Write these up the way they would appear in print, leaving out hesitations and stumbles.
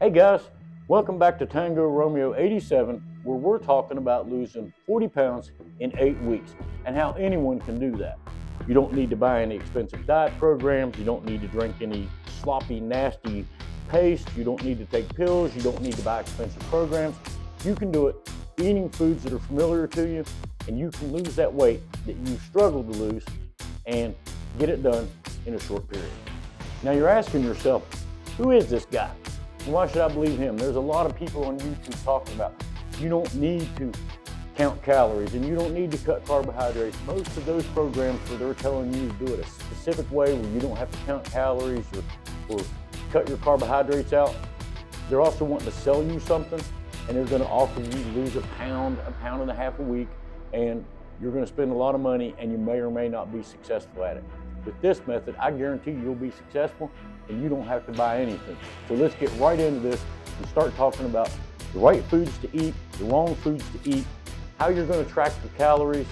Hey guys, welcome back to Tango Romeo 87, where we're talking about losing 40 pounds in 8 weeks and how anyone can do that. You don't need to buy any expensive diet programs. You don't need to drink any sloppy, nasty paste. You don't need to take pills. You don't need to buy expensive programs. You can do it eating foods that are familiar to you, and you can lose that weight that you struggled to lose and get it done in a short period. Now you're asking yourself, who is this guy? And why should I believe him? There's a lot of people on YouTube talking about you don't need to count calories and you don't need to cut carbohydrates. Most of those programs where they're telling you to do it a specific way where you don't have to count calories or cut your carbohydrates out, they're also wanting to sell you something, and they're going to offer you to lose a pound and a half a week, and you're going to spend a lot of money and you may or may not be successful at it. With this method, I guarantee you'll be successful and you don't have to buy anything. So let's get right into this and start talking about the right foods to eat, the wrong foods to eat, how you're going to track your calories,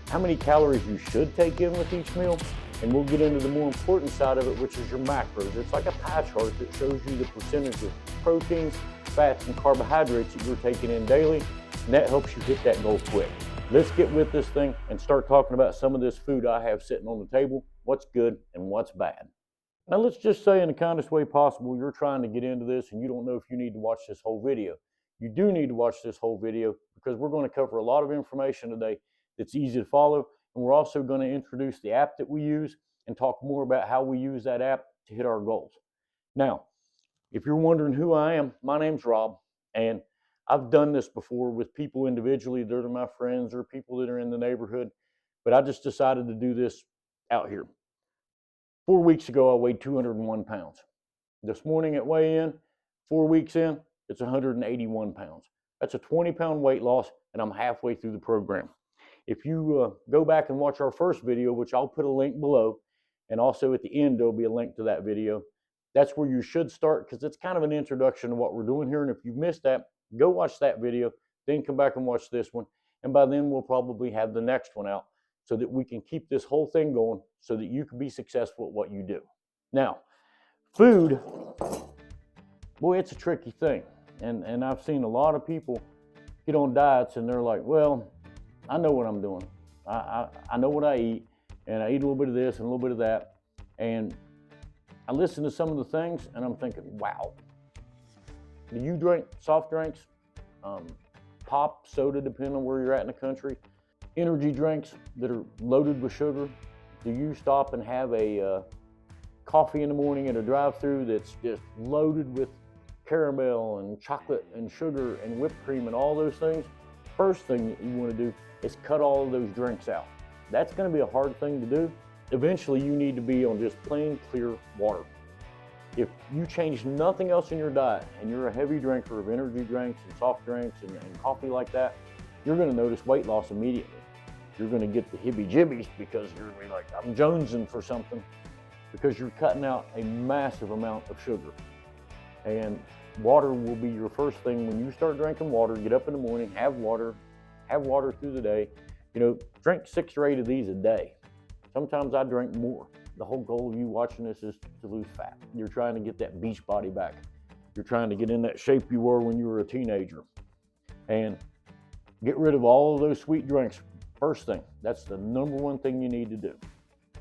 how many calories you should take in with each meal, and we'll get into the more important side of it, which is your macros. It's like a pie chart that shows you the percentage of proteins, fats, and carbohydrates that you're taking in daily, and that helps you hit that goal quick. Let's get with this thing and start talking about some of this food I have sitting on the table, what's good and what's bad. Now let's just say in the kindest way possible, you're trying to get into this and you don't know if you need to watch this whole video. You do need to watch this whole video because we're going to cover a lot of information today that's easy to follow, and we're also going to introduce the app that we use and talk more about how we use that app to hit our goals. Now, if you're wondering who I am, my name's Rob, and I've done this before with people individually that are my friends or people that are in the neighborhood, but I just decided to do this out here. 4 weeks ago, I weighed 201 pounds. This morning at weigh-in, 4 weeks in, it's 181 pounds. That's a 20-pound weight loss, and I'm halfway through the program. If you go back and watch our first video, which I'll put a link below, and also at the end, there'll be a link to that video. That's where you should start because it's kind of an introduction to what we're doing here. And if you've missed that, go watch that video, then come back and watch this one. And by then, we'll probably have the next one out so that we can keep this whole thing going so that you can be successful at what you do. Now, food, boy, it's a tricky thing. And I've seen a lot of people get on diets and they're like, well, I know what I'm doing. I know what I eat, and I eat a little bit of this and a little bit of that. And I listen to some of the things and I'm thinking, wow. Do you drink soft drinks, pop, soda, depending on where you're at in the country, energy drinks that are loaded with sugar? Do you stop and have a coffee in the morning at a drive-thru that's just loaded with caramel and chocolate and sugar and whipped cream and all those things? First thing that you want to do is cut all of those drinks out. That's going to be a hard thing to do. Eventually, you need to be on just plain, clear water. If you change nothing else in your diet and you're a heavy drinker of energy drinks and soft drinks and coffee like that, you're going to notice weight loss immediately. You're going to get the hibby-jibbies because you're going to be like, I'm jonesing for something, because you're cutting out a massive amount of sugar. And water will be your first thing. When you start drinking water, get up in the morning, have water through the day. You know, drink 6 or 8 of these a day. Sometimes I drink more. The whole goal of you watching this is to lose fat. You're trying to get that beach body back. You're trying to get in that shape you were when you were a teenager. And get rid of all of those sweet drinks first thing. That's the number one thing you need to do.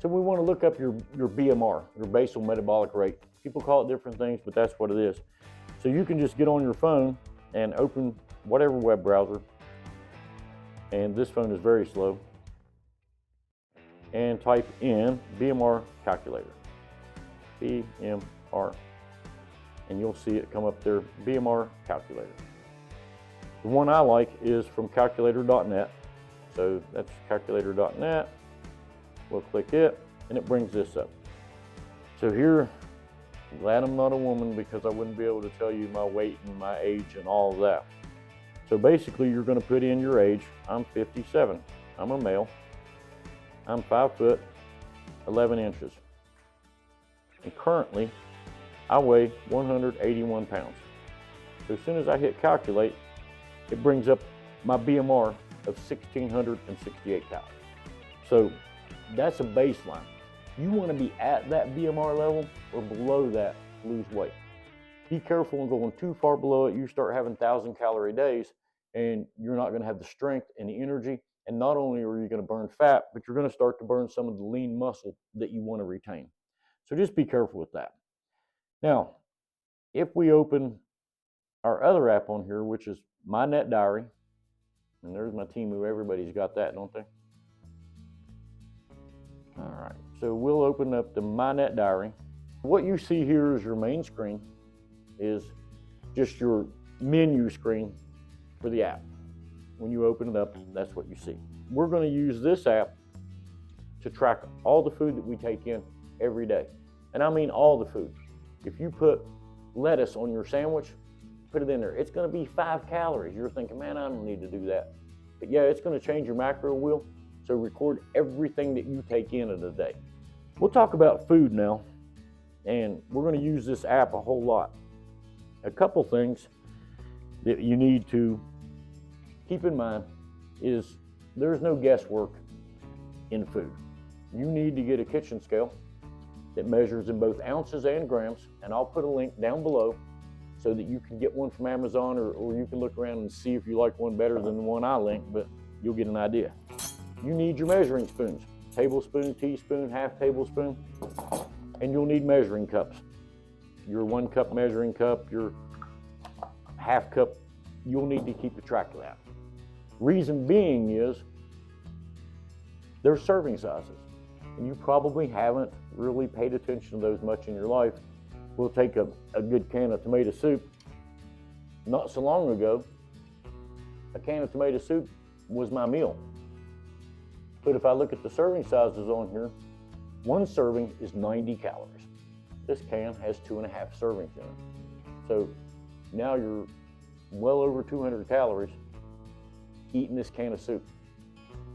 So we want to look up your BMR, your basal metabolic rate. People call it different things, but that's what it is. So you can just get on your phone and open whatever web browser. And this phone is very slow. And type in BMR calculator, BMR, and you'll see it come up there, BMR calculator. The one I like is from calculator.net, so that's calculator.net. We'll click it, and it brings this up. So here, I'm glad I'm not a woman because I wouldn't be able to tell you my weight and my age and all of that. So basically, you're going to put in your age. I'm 57. I'm a male. I'm 5 foot, 11 inches. And currently, I weigh 181 pounds. So as soon as I hit calculate, it brings up my BMR of 1,668 calories. So that's a baseline. You want to be at that BMR level or below that to lose weight. Be careful in going too far below it. You start having 1,000-calorie days, and you're not going to have the strength and the energy. And not only are you going to burn fat, but you're going to start to burn some of the lean muscle that you want to retain. So just be careful with that. Now, if we open our other app on here, which is MyNetDiary, and there's my Temu. Everybody's got that, don't they? All right, so we'll open up the MyNetDiary. What you see here is your main screen, is just your menu screen for the app. When you open it up, that's what you see. We're going to use this app to track all the food that we take in every day. And I mean all the food. If you put lettuce on your sandwich, put it in there. It's going to be 5 calories. You're thinking, man, I don't need to do that. But yeah, it's going to change your macro wheel. So record everything that you take in a day. We'll talk about food now, and we're going to use this app a whole lot. A couple things that you need to keep in mind is there's no guesswork in food. You need to get a kitchen scale that measures in both ounces and grams, and I'll put a link down below so that you can get one from Amazon, or you can look around and see if you like one better than the one I linked, but you'll get an idea. You need your measuring spoons, tablespoon, teaspoon, half tablespoon, and you'll need measuring cups. Your 1 cup measuring cup, your half cup, you'll need to keep a track of that. Reason being is they're serving sizes, and you probably haven't really paid attention to those much in your life. We'll take a good can of tomato soup. Not so long ago, a can of tomato soup was my meal. But if I look at the serving sizes on here, 1 serving is 90 calories. This can has 2.5 servings in it. So now you're well over 200 calories eating this can of soup.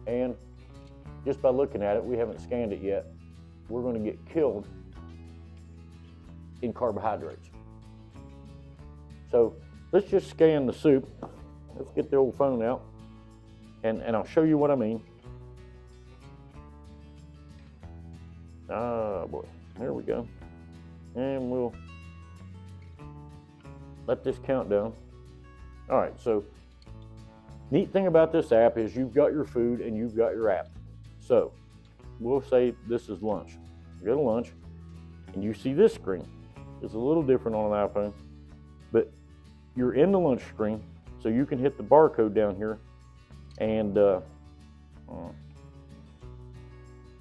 And just by looking at it, we haven't scanned it yet, we're going to get killed in carbohydrates. So let's just scan the soup. Let's get the old phone out, and I'll show you what I mean. Ah, boy, there we go. And we'll let this count down. All right, so neat thing about this app is you've got your food and you've got your app. So we'll say this is lunch. You go to lunch and you see this screen. It's a little different on an iPhone, but you're in the lunch screen, so you can hit the barcode down here, and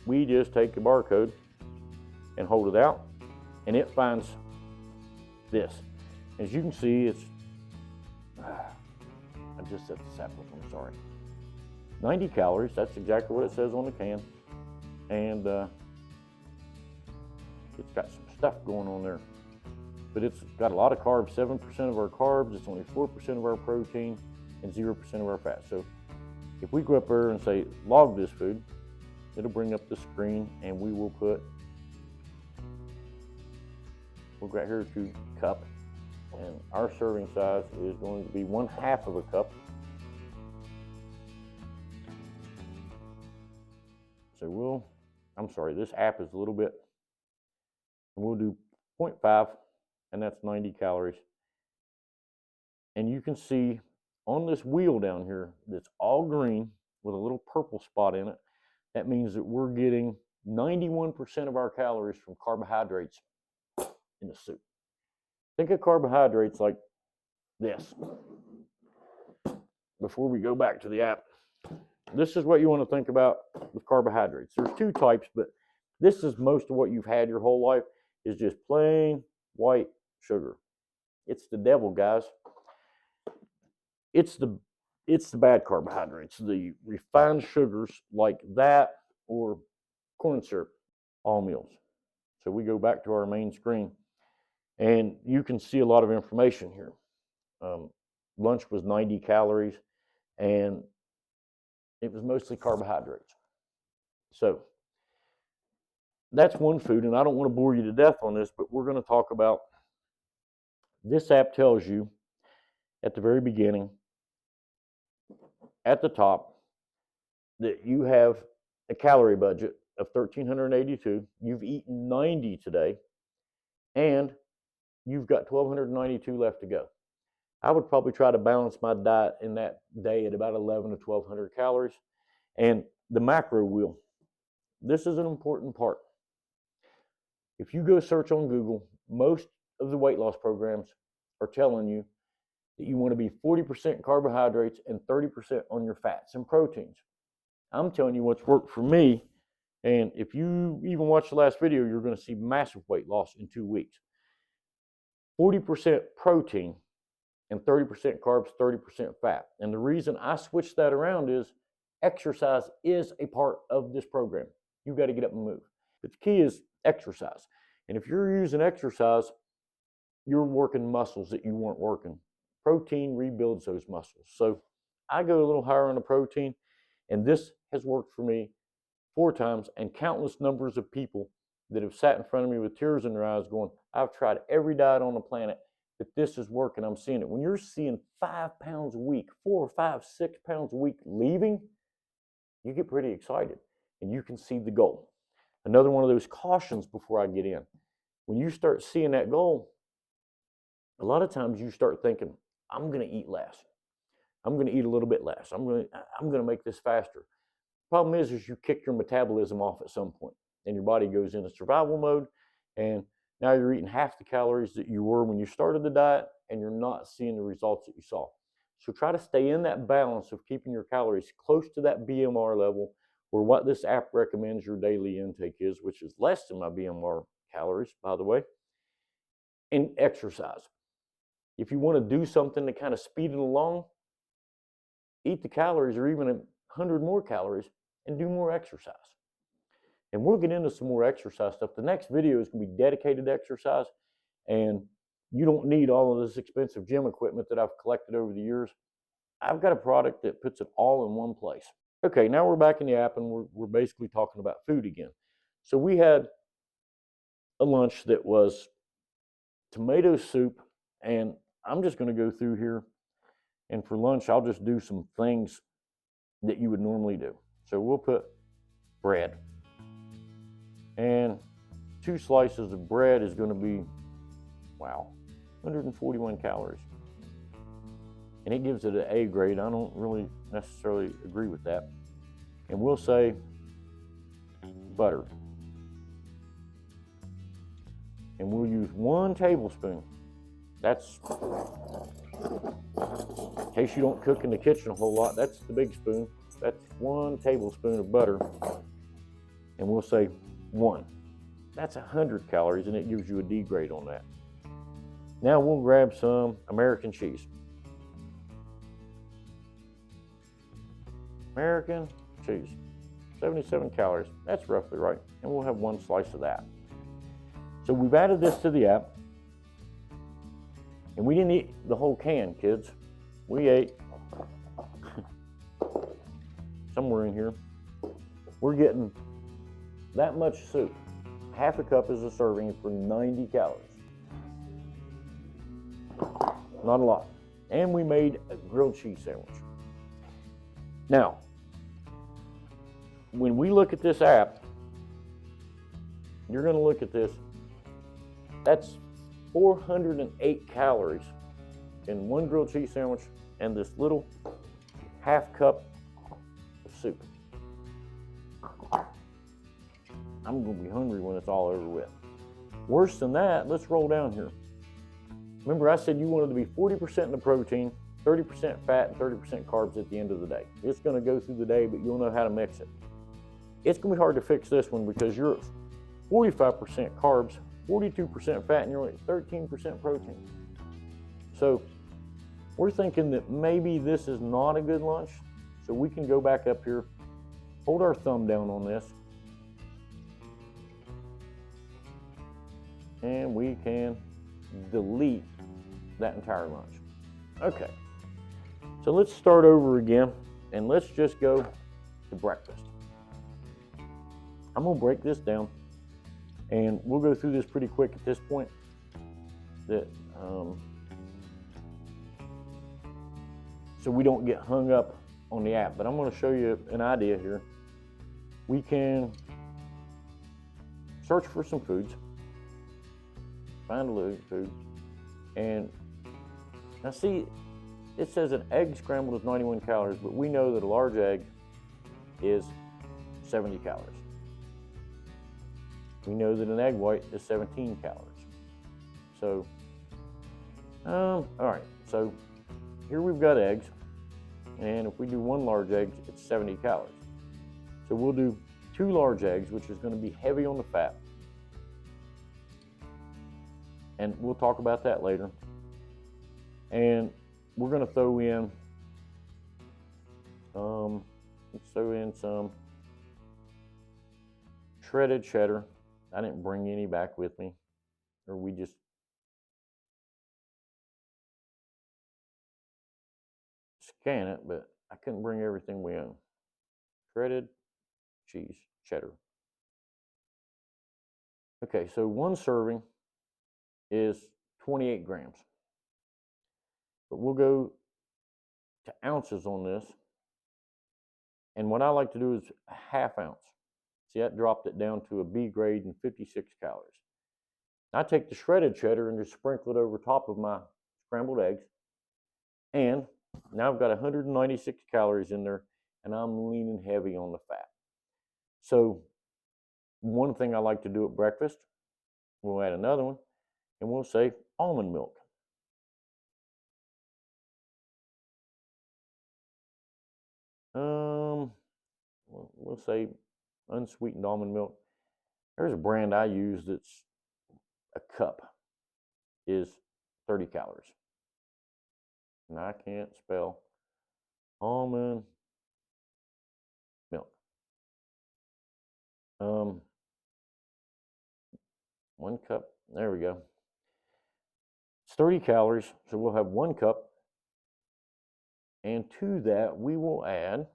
we just take the barcode and hold it out, and it finds this. As you can see, it's I just set this app up, I'm sorry. 90 calories, that's exactly what it says on the can, and it's got some stuff going on there. But it's got a lot of carbs, 7% of our carbs, it's only 4% of our protein, and 0% of our fat. So if we go up there and say, log this food, it'll bring up the screen, and we will put, we'll go right here to cup, and our serving size is going to be 1/2 of a cup. So this app is a little bit, and we'll do 0.5, and that's 90 calories. And you can see on this wheel down here that's all green with a little purple spot in it, that means that we're getting 91% of our calories from carbohydrates in the soup. Think of carbohydrates like this. Before we go back to the app, this is what you want to think about with carbohydrates. There's 2 types, but this is most of what you've had your whole life, is just plain white sugar. It's the devil, guys. It's the bad carbohydrates, the refined sugars like that, or corn syrup, all meals. So we go back to our main screen, and you can see a lot of information here. Lunch was 90 calories, and it was mostly carbohydrates. So that's one food, and I don't want to bore you to death on this, but we're going to talk about, this app tells you at the very beginning, at the top, that you have a calorie budget of 1,382. You've eaten 90 today, and you've got 1,292 left to go. I would probably try to balance my diet in that day at about 11 to 1,200 calories. And the macro wheel, this is an important part. If you go search on Google, most of the weight loss programs are telling you that you want to be 40% carbohydrates and 30% on your fats and proteins. I'm telling you what's worked for me. And if you even watch the last video, you're going to see massive weight loss in 2 weeks. 40% protein and 30% carbs, 30% fat. And the reason I switched that around is exercise is a part of this program. You got to get up and move. But the key is exercise. And if you're using exercise, you're working muscles that you weren't working. Protein rebuilds those muscles. So I go a little higher on the protein, and this has worked for me 4 times, and countless numbers of people that have sat in front of me with tears in their eyes going, I've tried every diet on the planet, but this is working. I'm seeing it. When you're seeing 5 pounds a week, 4 or 5, 6 pounds a week leaving, you get pretty excited and you can see the goal. Another one of those cautions before I get in. When you start seeing that goal, a lot of times you start thinking, I'm going to eat less. I'm going to eat a little bit less. I'm going to make this faster. Problem is you kick your metabolism off at some point and your body goes into survival mode, and now you're eating half the calories that you were when you started the diet, and you're not seeing the results that you saw. So try to stay in that balance of keeping your calories close to that BMR level, or what this app recommends your daily intake is, which is less than my BMR calories, by the way, and exercise. If you want to do something to kind of speed it along, eat the calories or even 100 more calories and do more exercise. And we'll get into some more exercise stuff. The next video is going to be dedicated to exercise, and you don't need all of this expensive gym equipment that I've collected over the years. I've got a product that puts it all in one place. Okay, now we're back in the app, and we're basically talking about food again. So we had a lunch that was tomato soup, and I'm just going to go through here, and for lunch I'll just do some things that you would normally do. So we'll put bread, and 2 slices of bread is going to be, wow, 141 calories. And it gives it an A grade. I don't really necessarily agree with that. And we'll say butter. And we'll use 1 tablespoon. That's, in case you don't cook in the kitchen a whole lot, that's the big spoon. That's 1 tablespoon of butter. And we'll say 1. That's 100 calories, and it gives you a D grade on that. Now we'll grab some American cheese. American cheese, 77 calories. That's roughly right. And we'll have 1 slice of that. So we've added this to the app. And we didn't eat the whole can, kids. We ate somewhere in here. We're getting that much soup. Half a cup is a serving for 90 calories. Not a lot. And we made a grilled cheese sandwich. Now, when we look at this app, you're going to look at this. That's 408 calories in 1 grilled cheese sandwich and this little half cup of soup. I'm going to be hungry when it's all over with. Worse than that, let's roll down here. Remember, I said you wanted to be 40% in the protein, 30% fat, and 30% carbs at the end of the day. It's going to go through the day, but you'll know how to mix it. It's going to be hard to fix this one because you're at 45% carbs, 42% fat, and you're at 13% protein. So we're thinking that maybe this is not a good lunch. So we can go back up here, hold our thumb down on this, and we can delete that entire lunch. Okay, so let's start over again, and let's just go to breakfast. I'm gonna break this down, and we'll go through this pretty quick at this point. So we don't get hung up on the app, but I'm gonna show you an idea here. We can search for some foods, find a little food, And now see, it says an egg scrambled is 91 calories, but we know that a large egg is 70 calories. We know that an egg white is 17 calories. So, all right, so here we've got eggs, and if we do one large egg, it's 70 calories. So we'll do 2 large eggs, which is going to be heavy on the fat. And we'll talk about that later. And we're going to throw in, let's throw in some shredded cheddar. I didn't bring any back with me, or we just scan it, but I couldn't bring everything we own. Shredded cheese, cheddar. Okay, so 1 serving is 28 grams. But we'll go to ounces on this. And what I like to do is a ½ ounce. See, that dropped it down to a B grade and 56 calories. I take the shredded cheddar and just sprinkle it over top of my scrambled eggs. And now I've got 196 calories in there, and I'm leaning heavy on the fat. So one thing I like to do at breakfast, we'll add another one, and we'll say almond milk. We'll say unsweetened almond milk. There's a brand I use that's a cup is 30 calories. And I can't spell almond milk. 1 cup, there we go. It's 30 calories, so we'll have 1 cup. And to that, we will add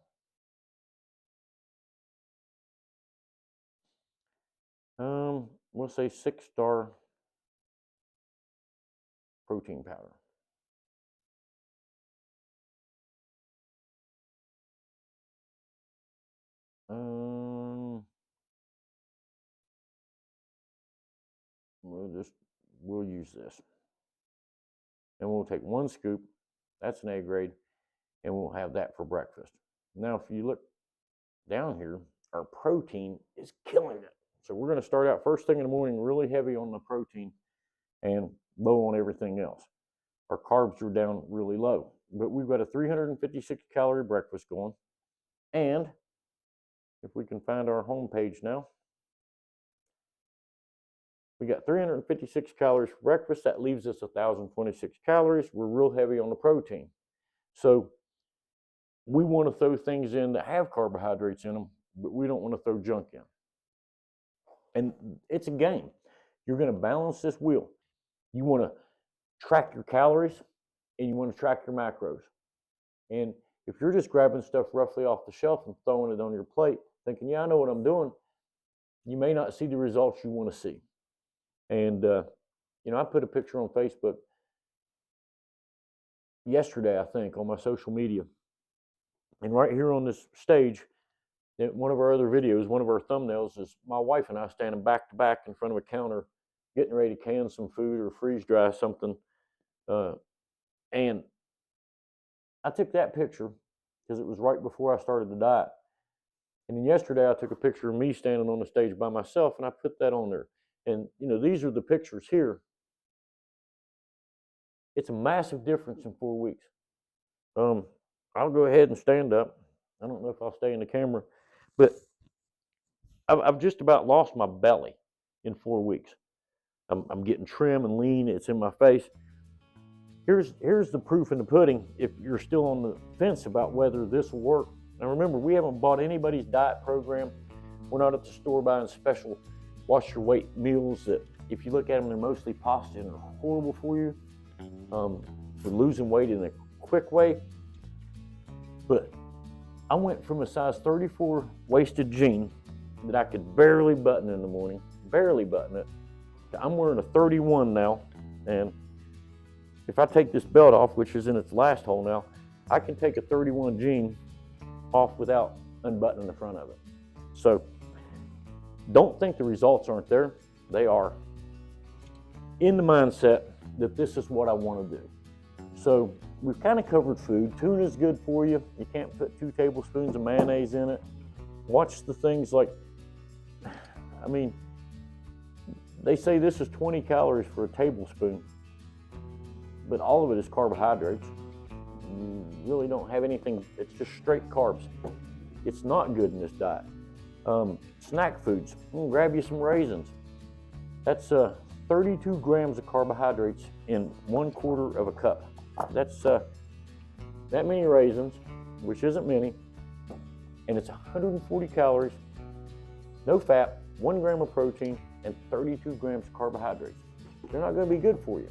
we'll say 6-star protein powder. We'll use this. And we'll take 1 scoop, that's an A grade, and we'll have that for breakfast. Now, if you look down here, our protein is killing it. So we're going to start out first thing in the morning really heavy on the protein and low on everything else. Our carbs are down really low, but we've got a 356 calorie breakfast going. And if we can find our home page now, we got 356 calories for breakfast. That leaves us 1,026 calories. We're real heavy on the protein. So we want to throw things in that have carbohydrates in them, but we don't want to throw junk in. And it's a game. You're going to balance this wheel. You want to track your calories and you want to track your macros. And if you're just grabbing stuff roughly off the shelf and throwing it on your plate, thinking, yeah, I know what I'm doing, you may not see the results you want to see. And, I put a picture on Facebook yesterday, I think, on my social media. And right here on this stage, one of our other videos, one of our thumbnails is my wife and I standing back to back in front of a counter, getting ready to can some food or freeze dry something. And I took that picture because it was right before I started the diet. And then yesterday I took a picture of me standing on the stage by myself, and I put that on there. And, these are the pictures here. It's a massive difference in 4 weeks. I'll go ahead and stand up. I don't know if I'll stay in the camera, but I've just about lost my belly in 4 weeks. I'm getting trim and lean. It's in my face. Here's the proof in the pudding if you're still on the fence about whether this will work. Now remember, we haven't bought anybody's diet program. We're not at the store buying special wash your weight meals that, if you look at them, they're mostly pasta and are horrible for you. For losing weight in a quick way. But I went from a size 34 waisted jean that I could barely button in the morning, barely button it, to I'm wearing a 31 now. And if I take this belt off, which is in its last hole now, I can take a 31 jean off without unbuttoning the front of it. So don't think the results aren't there. They are. In the mindset that this is what I want to do. So we've kind of covered food. Tuna is good for you. You can't put 2 tablespoons of mayonnaise in it. Watch the things like, I mean, they say this is 20 calories for a tablespoon, but all of it is carbohydrates. You really don't have anything, it's just straight carbs. It's not good in this diet. Snack foods, grab you some raisins. That's 32 grams of carbohydrates in 1/4 of a cup. That's that many raisins, which isn't many, and it's 140 calories, no fat, 1 gram of protein, and 32 grams of carbohydrates. They're not going to be good for you.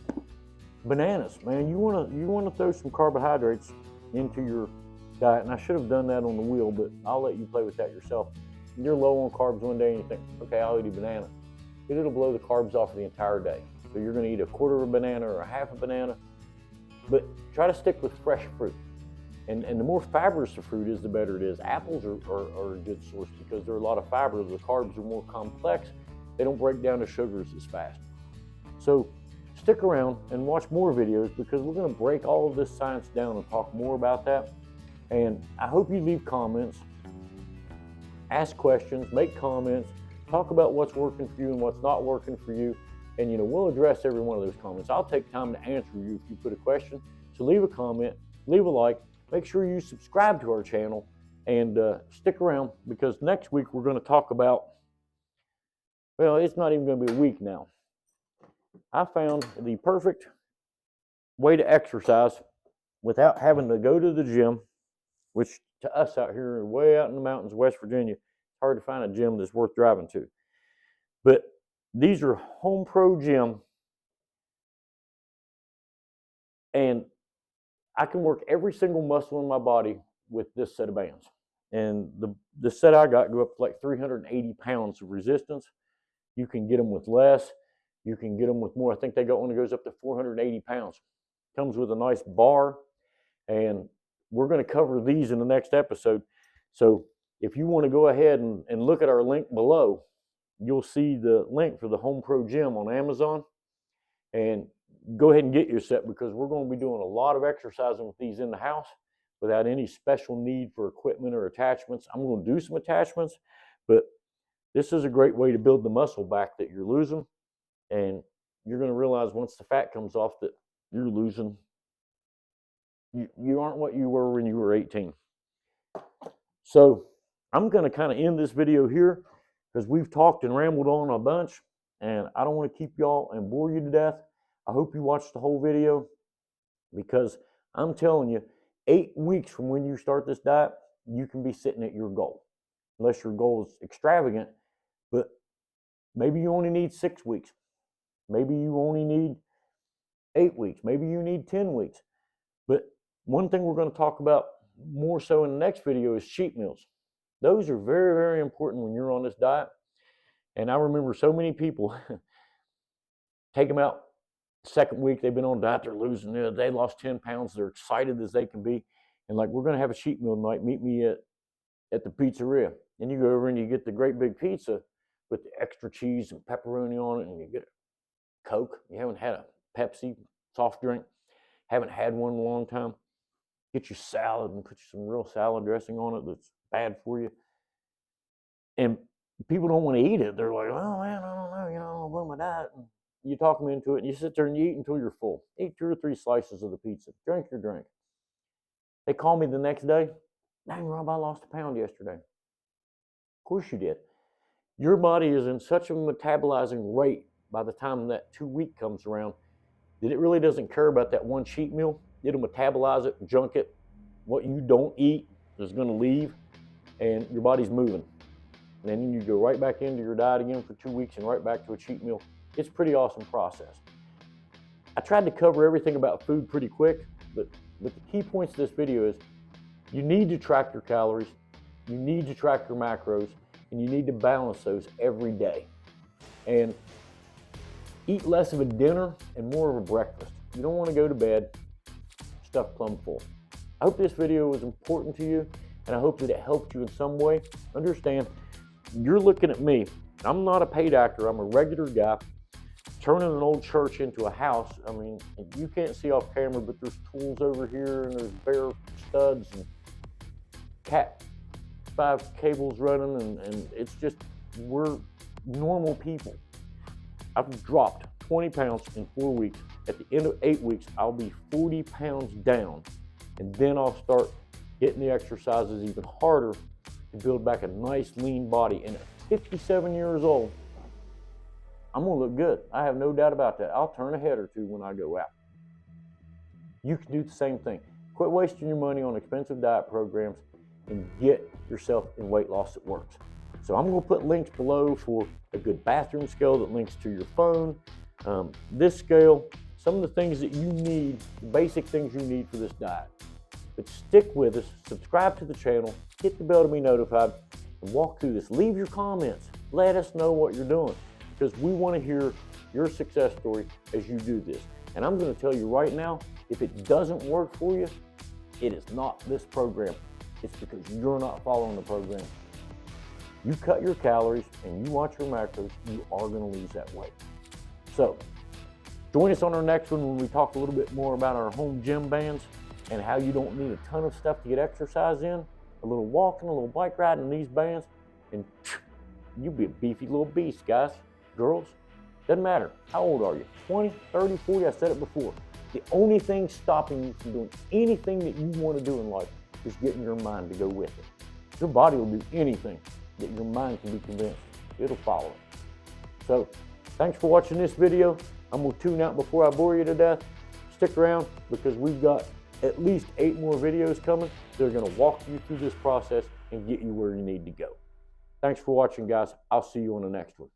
Bananas, man, you want to throw some carbohydrates into your diet, and I should have done that on the wheel, but I'll let you play with that yourself. You're low on carbs one day and you think, okay, I'll eat a banana. It'll blow the carbs off for the entire day. So you're going to eat a 1/4 of a banana or a 1/2 a banana, but try to stick with fresh fruit. And the more fibrous the fruit is, the better it is. Apples are a good source because there are a lot of fiber. The carbs are more complex. They don't break down to sugars as fast. So stick around and watch more videos because we're going to break all of this science down and talk more about that. And I hope you leave comments, ask questions, make comments, talk about what's working for you and what's not working for you. And we'll address every one of those comments. I'll take time to answer you if you put a question. So leave a comment, leave a like, make sure you subscribe to our channel, and stick around because next week we're going to talk about, well, it's not even going to be a week now. I found the perfect way to exercise without having to go to the gym, which to us out here, way out in the mountains of West Virginia, it's hard to find a gym that's worth driving to. But these are Home Pro Gym, and I can work every single muscle in my body with this set of bands. And the set I got go up to like 380 pounds of resistance. You can get them with less. You can get them with more. I think they got one that goes up to 480 pounds. Comes with a nice bar, and we're going to cover these in the next episode. So if you want to go ahead and look at our link below, you'll see the link for the Home Pro Gym on Amazon. And go ahead and get your set because we're going to be doing a lot of exercising with these in the house without any special need for equipment or attachments. I'm going to do some attachments, but this is a great way to build the muscle back that you're losing. And you're going to realize once the fat comes off that you're losing. You aren't what you were when you were 18. So I'm going to kind of end this video here because we've talked and rambled on a bunch, and I don't want to keep y'all and bore you to death. I hope you watched the whole video because I'm telling you, 8 weeks from when you start this diet, you can be sitting at your goal. Unless your goal is extravagant, but maybe you only need 6 weeks. Maybe you only need 8 weeks. Maybe you need 10 weeks. But one thing we're going to talk about more so in the next video is cheat meals. Those are very, very important when you're on this diet. And I remember so many people take them out the second week they've been on diet, they're losing it. They lost 10 pounds. They're excited as they can be. And like, we're going to have a cheat meal tonight. Meet me at the pizzeria. And you go over and you get the great big pizza with the extra cheese and pepperoni on it, and you get a Coke. You haven't had a Pepsi soft drink. Haven't had one in a long time. Get your salad and put some real salad dressing on it that's bad for you. And people don't want to eat it. They're like, oh man, I don't know, I don't know my diet. And you talk them into it, and you sit there and you eat until you're full. Eat 2 or 3 slices of the pizza. Drink your drink. They call me the next day. Dang, Rob, I lost a pound yesterday. Of course you did. Your body is in such a metabolizing rate by the time that 2 week comes around that it really doesn't care about that one cheat meal. It'll metabolize it, junk it. What you don't eat is going to leave, and your body's moving. And then you go right back into your diet again for 2 weeks and right back to a cheat meal. It's a pretty awesome process. I tried to cover everything about food pretty quick, but the key points of this video is you need to track your calories, you need to track your macros, and you need to balance those every day. And eat less of a dinner and more of a breakfast. You don't want to go to bed stuffed plumb full. I hope this video was important to you, and I hope that it helped you in some way. Understand, you're looking at me. I'm not a paid actor. I'm a regular guy turning an old church into a house. I mean, you can't see off camera, but there's tools over here and there's bare studs and Cat 5 cables running, and it's just, we're normal people. I've dropped 20 pounds in 4 weeks. At the end of 8 weeks, I'll be 40 pounds down, and then I'll start hitting the exercises even harder to build back a nice lean body. And at 57 years old, I'm gonna look good. I have no doubt about that. I'll turn a head or two when I go out. You can do the same thing. Quit wasting your money on expensive diet programs and get yourself in weight loss that works. So I'm gonna put links below for a good bathroom scale that links to your phone. This scale, some of the things that you need, the basic things you need for this diet. But stick with us, subscribe to the channel, hit the bell to be notified, and walk through this. Leave your comments. Let us know what you're doing, because we want to hear your success story as you do this. And I'm going to tell you right now, if it doesn't work for you, it is not this program. It's because you're not following the program. You cut your calories and you watch your macros, you are going to lose that weight. So join us on our next one when we talk a little bit more about our home gym bands and how you don't need a ton of stuff to get exercise in. A little walking, a little bike riding in these bands, and you'll be a beefy little beast, guys, girls. Doesn't matter. How old are you? 20, 30, 40? I said it before. The only thing stopping you from doing anything that you want to do in life is getting your mind to go with it. Your body will do anything that your mind can be convinced. It'll follow it. So thanks for watching this video. I'm going to tune out before I bore you to death. Stick around, because we've got at least 8 more videos coming. They're going to walk you through this process and get you where you need to go. Thanks for watching, guys. I'll see you on the next one.